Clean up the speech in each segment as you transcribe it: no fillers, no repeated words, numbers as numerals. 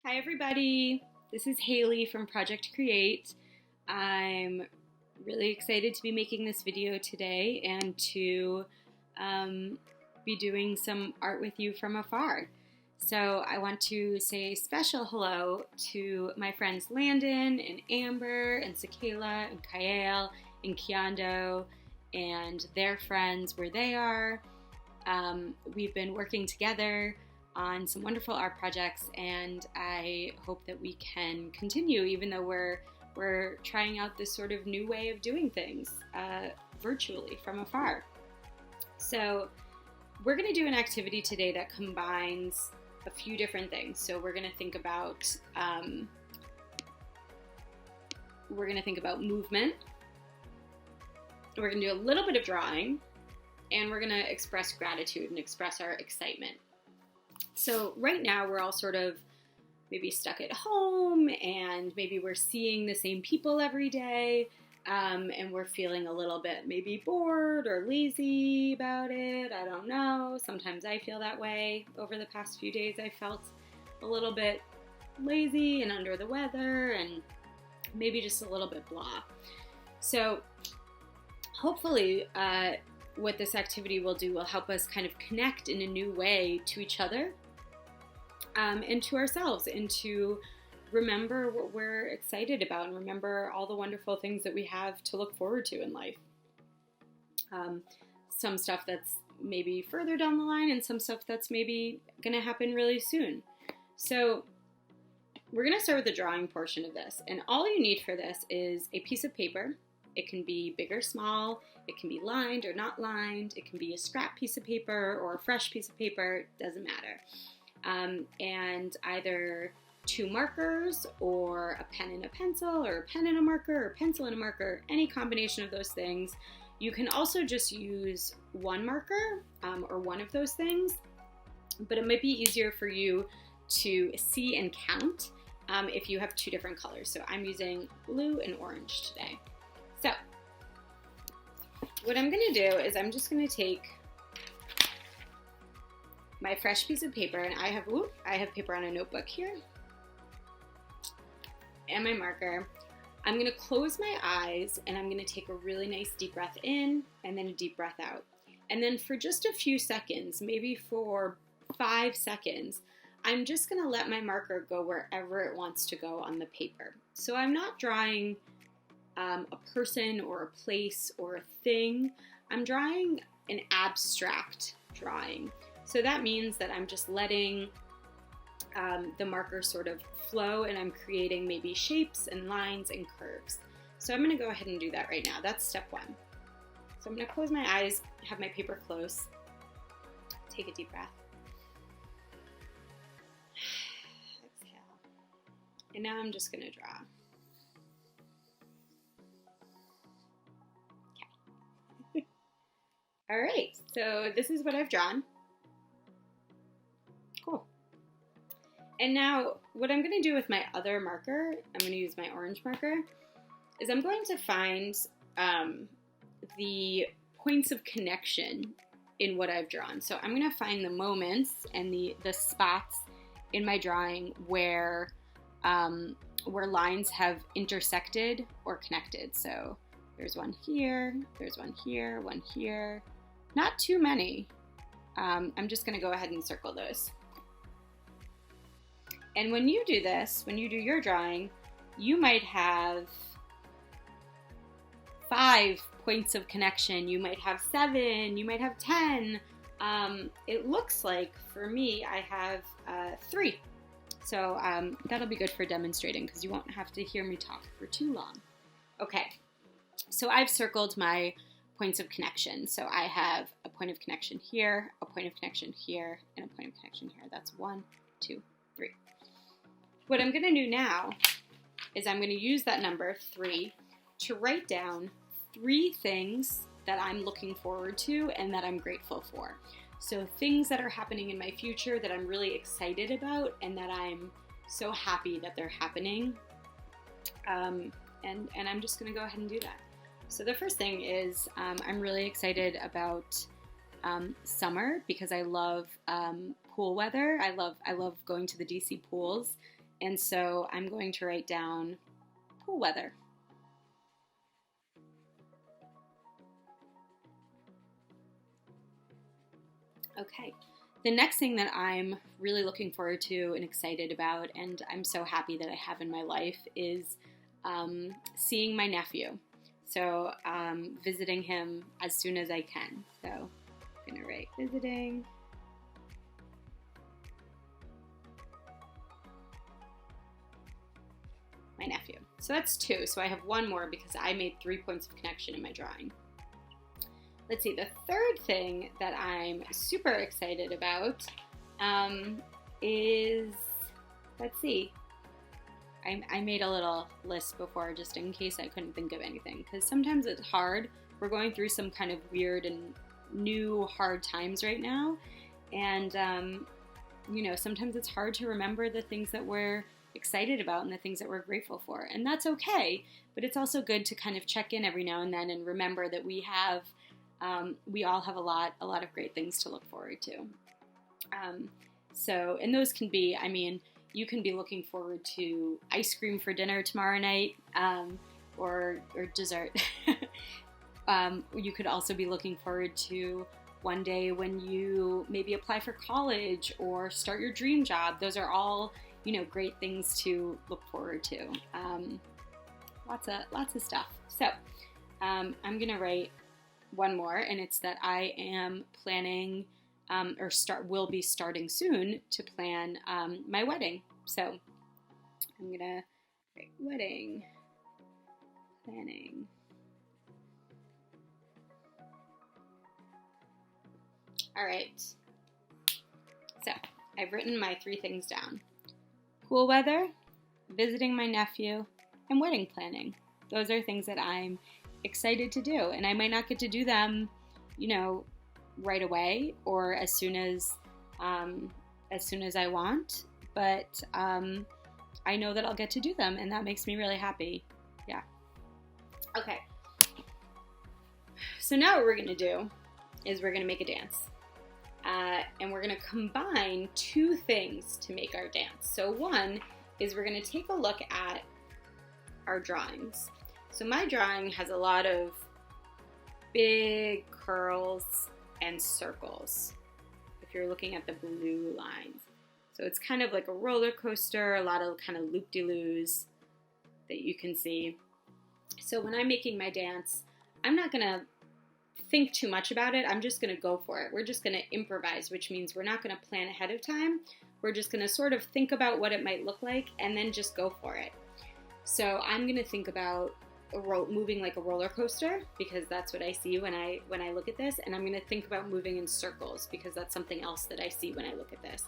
Hi everybody, this is Haley from Project Create. I'm really excited to be making this video today and to be doing some art with you from afar. So I want to say a special hello to my friends Landon and Amber and Sakela and Kyle and Kiando and their friends where they are. We've been working together on some wonderful art projects, and I hope that we can continue even though we're trying out this sort of new way of doing things virtually from afar. So we're going to do an activity today that combines a few different things. So we're going to think about movement. We're going to do a little bit of drawing, and we're going to express gratitude and express our excitement. So right now we're all sort of maybe stuck at home, and maybe we're seeing the same people every day, and we're feeling a little bit maybe bored or lazy about it. I don't know. Sometimes I feel that way. Over the past few days I felt a little bit lazy and under the weather and maybe just a little bit blah. So hopefully what this activity will do will help us kind of connect in a new way to each other and to ourselves, and to remember what we're excited about and remember all the wonderful things that we have to look forward to in life. Some stuff that's maybe further down the line and some stuff that's maybe going to happen really soon. So we're going to start with the drawing portion of this, and all you need for this is a piece of paper. It can be big or small, it can be lined or not lined, it can be a scrap piece of paper or a fresh piece of paper, it doesn't matter. And either two markers or a pen and a pencil, or a pen and a marker, or a pencil and a marker, any combination of those things. You can also just use one marker or one of those things, but it might be easier for you to see and count if you have two different colors. So I'm using blue and orange today. So what I'm going to do is I'm just going to take my fresh piece of paper, and I have paper on a notebook here, and my marker. I'm going to close my eyes, and I'm going to take a really nice deep breath in and then a deep breath out. And then for just a few seconds, maybe for 5 seconds, I'm just going to let my marker go wherever it wants to go on the paper. So I'm not drawing a person or a place or a thing. I'm drawing an abstract drawing. So that means that I'm just letting the marker sort of flow, and I'm creating maybe shapes and lines and curves. So I'm going to go ahead and do that right now. That's step one. So I'm going to close my eyes, have my paper close, take a deep breath. Exhale. And now I'm just going to draw. Okay. All right, so this is what I've drawn. Cool. And now what I'm going to do with my other marker, I'm going to use my orange marker, is I'm going to find the points of connection in what I've drawn. So I'm going to find the moments and the spots in my drawing where lines have intersected or connected. So there's one here, there's one here, one here. Not too many. I'm just going to go ahead and circle those. And when you do this, when you do your drawing, you might have 5 points of connection. You might have 7, you might have 10. It looks like for me, I have 3. So that'll be good for demonstrating because you won't have to hear me talk for too long. Okay, so I've circled my points of connection. So I have a point of connection here, a point of connection here, and a point of connection here. That's 1, 2, 3. What I'm going to do now is I'm going to use that number 3 to write down 3 things that I'm looking forward to and that I'm grateful for. So things that are happening in my future that I'm really excited about and that I'm so happy that they're happening. And I'm just going to go ahead and do that. So the first thing is I'm really excited about summer because I love pool weather. I love going to the DC pools And so I'm going to write down pool weather. Okay, the next thing that I'm really looking forward to and excited about, and I'm so happy that I have in my life, is seeing my nephew. So visiting him as soon as I can. So I'm gonna write visiting. My nephew. So that's 2. So I have 1 more because I made 3 points of connection in my drawing. Let's see, the third thing that I'm super excited about is, let's see, I made a little list before just in case I couldn't think of anything, because sometimes it's hard. We're going through some kind of weird and new hard times right now, and sometimes it's hard to remember the things that we're excited about and the things that we're grateful for, and that's okay, but it's also good to kind of check in every now and then and remember that we all have a lot of great things to look forward to. And those can be, you can be looking forward to ice cream for dinner tomorrow night, or dessert. You could also be looking forward to one day when you maybe apply for college or start your dream job. Those are all, great things to look forward to. Lots of stuff. So I'm gonna write 1 more, and it's that I am planning, will be starting soon to plan my wedding. So I'm gonna write wedding planning. All right. So I've written my 3 things down: pool weather, visiting my nephew, and wedding planning. Those are things that I'm excited to do, and I might not get to do them, right away or as soon as I want, but I know that I'll get to do them, and that makes me really happy. Yeah. Okay. So now what we're gonna do is we're gonna make a dance, and we're gonna combine 2 things to make our dance. So one is we're gonna take a look at our drawings. So my drawing has a lot of big curls and circles, if you're looking at the blue lines. So it's kind of like a roller coaster, a lot of kind of loop-de-loos that you can see. So when I'm making my dance, I'm not gonna think too much about it. I'm just gonna go for it. We're just gonna improvise, which means we're not gonna plan ahead of time. We're just gonna sort of think about what it might look like and then just go for it. So I'm gonna think about moving like a roller coaster, because that's what I see when I look at this, and I'm going to think about moving in circles because that's something else that I see when I look at this.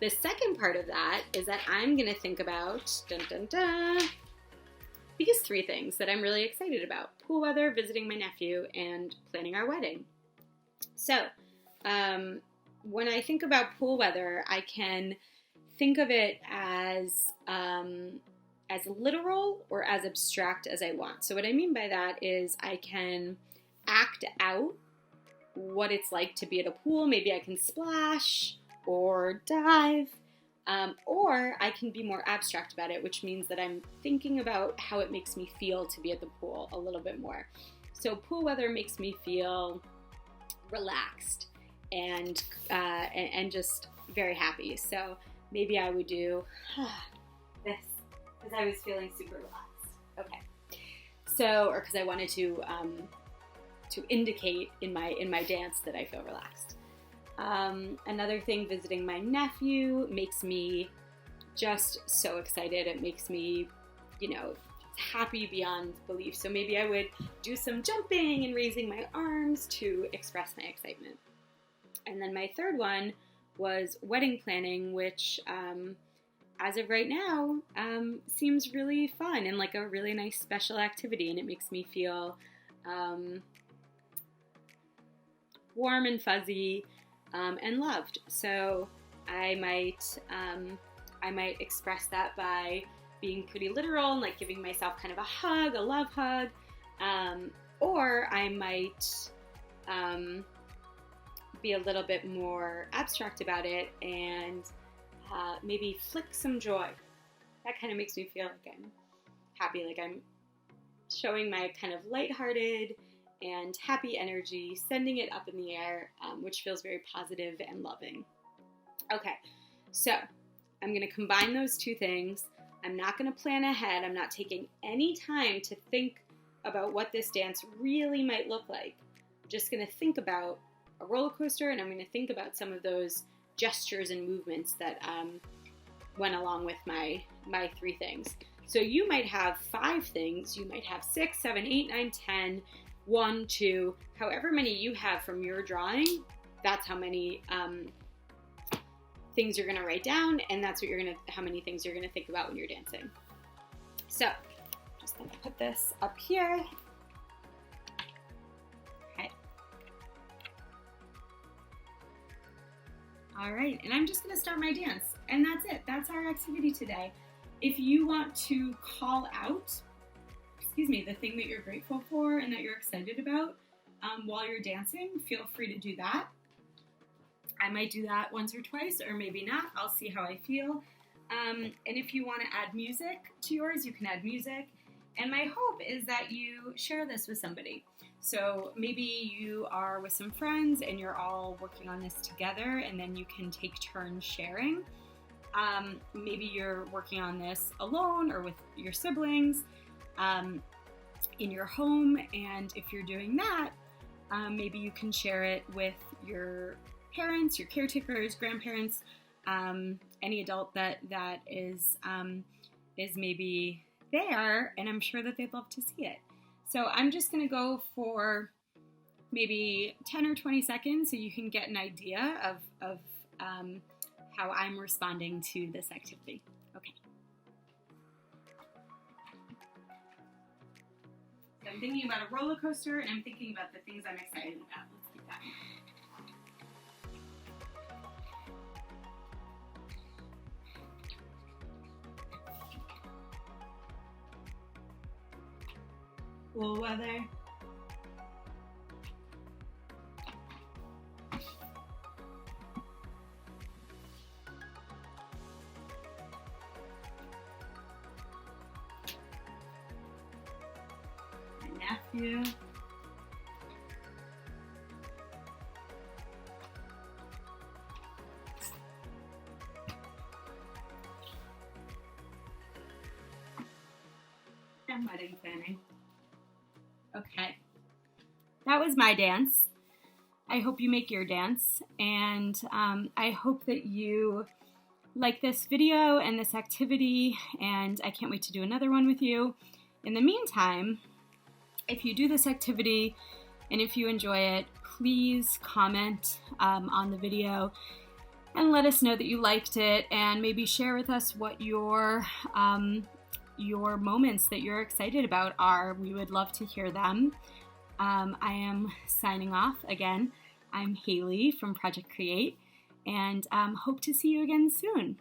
The second part of that is that I'm going to think about these 3 things that I'm really excited about: pool weather, visiting my nephew, and planning our wedding. So when I think about pool weather, I can think of it as literal or as abstract as I want. So what I mean by that is I can act out what it's like to be at a pool. Maybe I can splash or dive, or I can be more abstract about it, which means that I'm thinking about how it makes me feel to be at the pool a little bit more. So pool weather makes me feel relaxed and just very happy. So maybe I would do this, because I was feeling super relaxed. Okay. So, or because I wanted to indicate in my dance that I feel relaxed. Another thing, visiting my nephew makes me just so excited. It makes me, happy beyond belief. So maybe I would do some jumping and raising my arms to express my excitement. And then my third one was wedding planning, which as of right now, seems really fun and like a really nice special activity, and it makes me feel warm and fuzzy and loved. So I might express that by being pretty literal and like giving myself kind of a love hug, or I might be a little bit more abstract about it and maybe flick some joy that kind of makes me feel like I'm happy, like I'm showing my kind of lighthearted and happy energy, sending it up in the air, which feels very positive and loving. Okay, so I'm going to combine those two things. I'm not going to plan ahead. I'm not taking any time to think about what this dance really might look like. I'm just going to think about a roller coaster, and I'm going to think about some of those gestures and movements that went along with my 3 things. So you might have 5 things, you might have 6, 7, 8, 9, 10, 1, 2, however many you have from your drawing, that's how many things you're going to write down, and that's what how many things you're going to think about when you're dancing. So, just going to put this up here. Okay. All right, and I'm just going to start my dance, and that's it. That's our activity today. If you want to call out, the thing that you're grateful for and that you're excited about while you're dancing, feel free to do that. I might do that once or twice, or maybe not. I'll see how I feel. And if you want to add music to yours, you can add music. And my hope is that you share this with somebody. So maybe you are with some friends and you're all working on this together, and then you can take turns sharing. Maybe you're working on this alone or with your siblings in your home. And if you're doing that, maybe you can share it with your parents, your caretakers, grandparents, any adult that is maybe there, and I'm sure that they'd love to see it. So I'm just going to go for maybe 10 or 20 seconds so you can get an idea of how I'm responding to this activity. Okay. So I'm thinking about a roller coaster, and I'm thinking about the things I'm excited about. Let's keep that in mind. Cool weather. My nephew. And wedding planning. Okay, that was my dance. I hope you make your dance, and I hope that you like this video and this activity, and I can't wait to do another one with you. In the meantime, if you do this activity and if you enjoy it, please comment on the video and let us know that you liked it, and maybe share with us what your moments that you're excited about are. We would love to hear them. I am signing off again. I'm Haley from Project Create, and hope to see you again soon.